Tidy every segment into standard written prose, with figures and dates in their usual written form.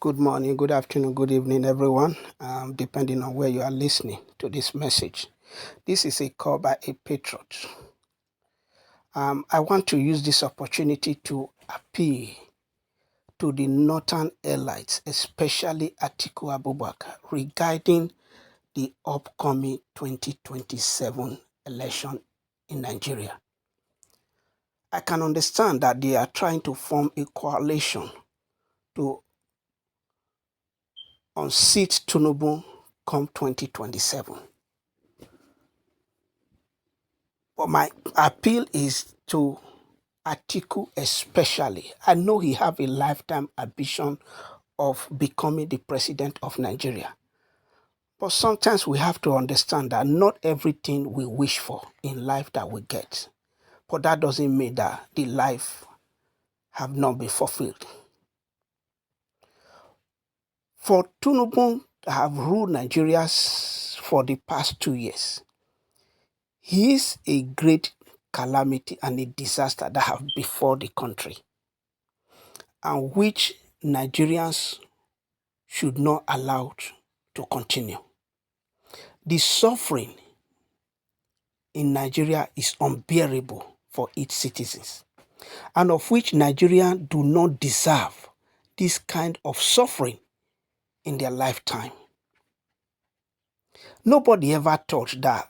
Good morning, good afternoon, good evening, everyone, depending on where you are listening to this message. This is a call by a patriot. I want to use this opportunity to appeal to the northern elites, especially Atiku Abubakar, regarding the upcoming 2027 election in Nigeria. I can understand that they are trying to form a coalition to unseat Tinubu come 2027. But my appeal is to Atiku especially. I know he have a lifetime ambition of becoming the president of Nigeria. But sometimes we have to understand that not everything we wish for in life that we get. But that doesn't mean that the life have not been fulfilled. For Tinubu to have ruled Nigeria for the past 2 years, he is a great calamity and a disaster that have before the country, and which Nigerians should not allow to continue. The suffering in Nigeria is unbearable for its citizens, and of which Nigerians do not deserve this kind of suffering in their lifetime. Nobody ever thought that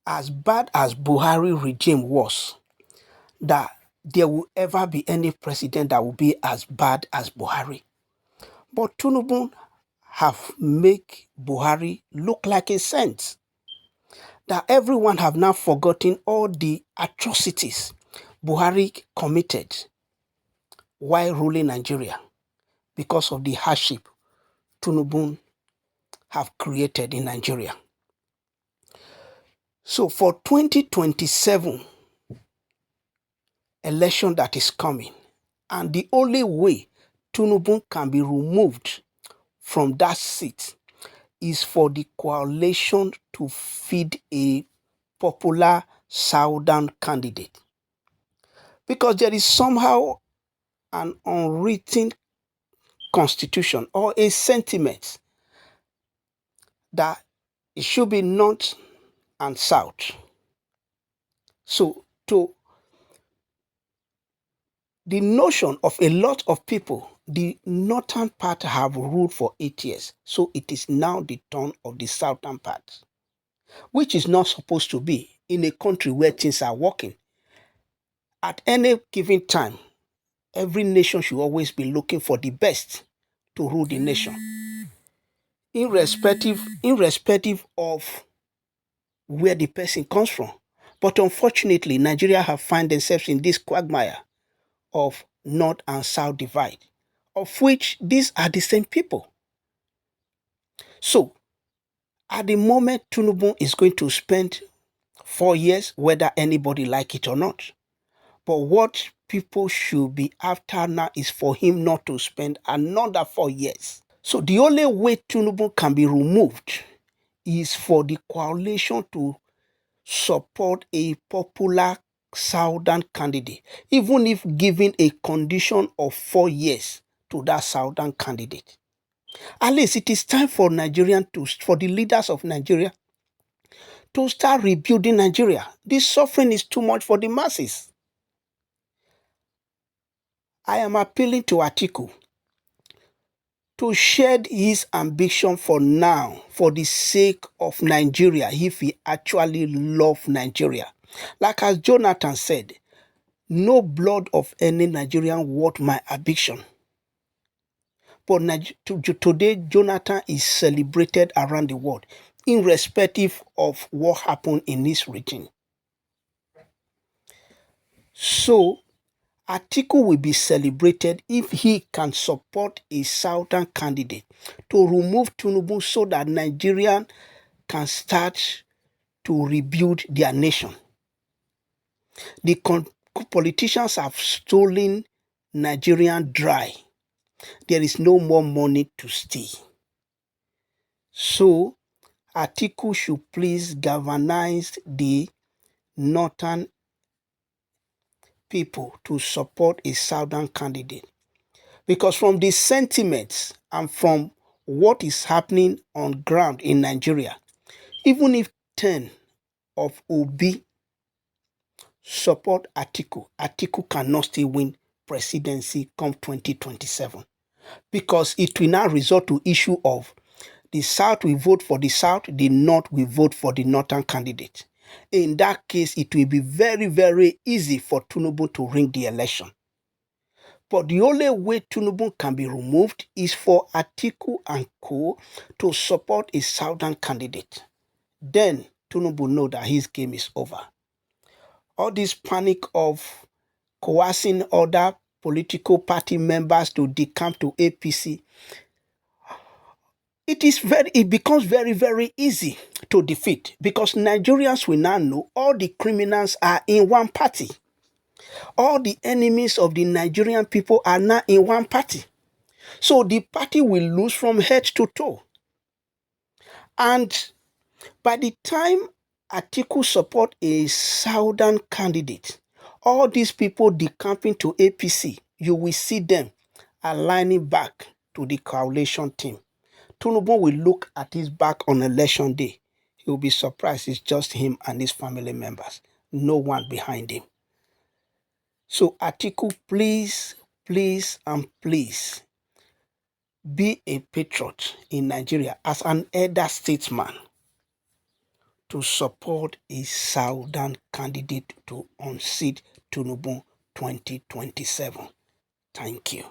as bad as Buhari regime was, that there will ever be any president that will be as bad as Buhari. But Tinubu have made Buhari look like a saint. That everyone have now forgotten all the atrocities Buhari committed while ruling Nigeria because of the hardship Tinubu have created in Nigeria. So for 2027 election that is coming, and the only way Tinubu can be removed from that seat is for the coalition to feed a popular southern candidate. Because there is somehow an unwritten constitution or a sentiment that it should be north and south. So to the notion of a lot of people, the northern part have ruled for 8 years. So it is now the turn of the southern part, which is not supposed to be in a country where things are working. At any given time, every nation should always be looking for the best to rule the nation, irrespective of where the person comes from. But unfortunately, Nigeria have found themselves in this quagmire of north and south divide, of which these are the same people. So, at the moment, Tinubu is going to spend 4 years, whether anybody like it or not. But what people should be after now is for him not to spend another 4 years. So the only way Tinubu can be removed is for the coalition to support a popular southern candidate, even if given a condition of 4 years to that southern candidate. At least it is time for for the leaders of Nigeria to start rebuilding Nigeria. This suffering is too much for the masses. I am appealing to Atiku to shed his ambition for now, for the sake of Nigeria, if he actually loves Nigeria. Like as Jonathan said, no blood of any Nigerian worth my ambition. But today, Jonathan is celebrated around the world, irrespective of what happened in his region. So, Atiku will be celebrated if he can support a southern candidate to remove Tinubu so that Nigerians can start to rebuild their nation. The politicians have stolen Nigerian dry. There is no more money to steal. So, Atiku should please galvanize the northern people to support a southern candidate. Because from the sentiments And from what is happening on ground in Nigeria, even if 10 of Obi support Atiku, Atiku cannot still win presidency come 2027 because it will now result to issue of the South will vote for the South, the North will vote for the Northern candidate. In that case, it will be very, very easy for Tinubu to ring the election. But the only way Tinubu can be removed is for Atiku and co to support a Southern candidate. Then Tinubu know that his game is over. All this panic of coercing other political party members to decamp to APC, it becomes very, very easy to defeat because Nigerians will now know all the criminals are in one party. All the enemies of the Nigerian people are now in one party. So the party will lose from head to toe. And by the time Atiku support a Southern candidate, all these people decamping to APC, you will see them aligning back to the coalition team. Tinubu will look at his back on election day. He will be surprised it's just him and his family members. No one behind him. So Atiku, please, please, and please be a patriot in Nigeria as an elder statesman to support a Southern candidate to unseat Tinubu 2027. Thank you.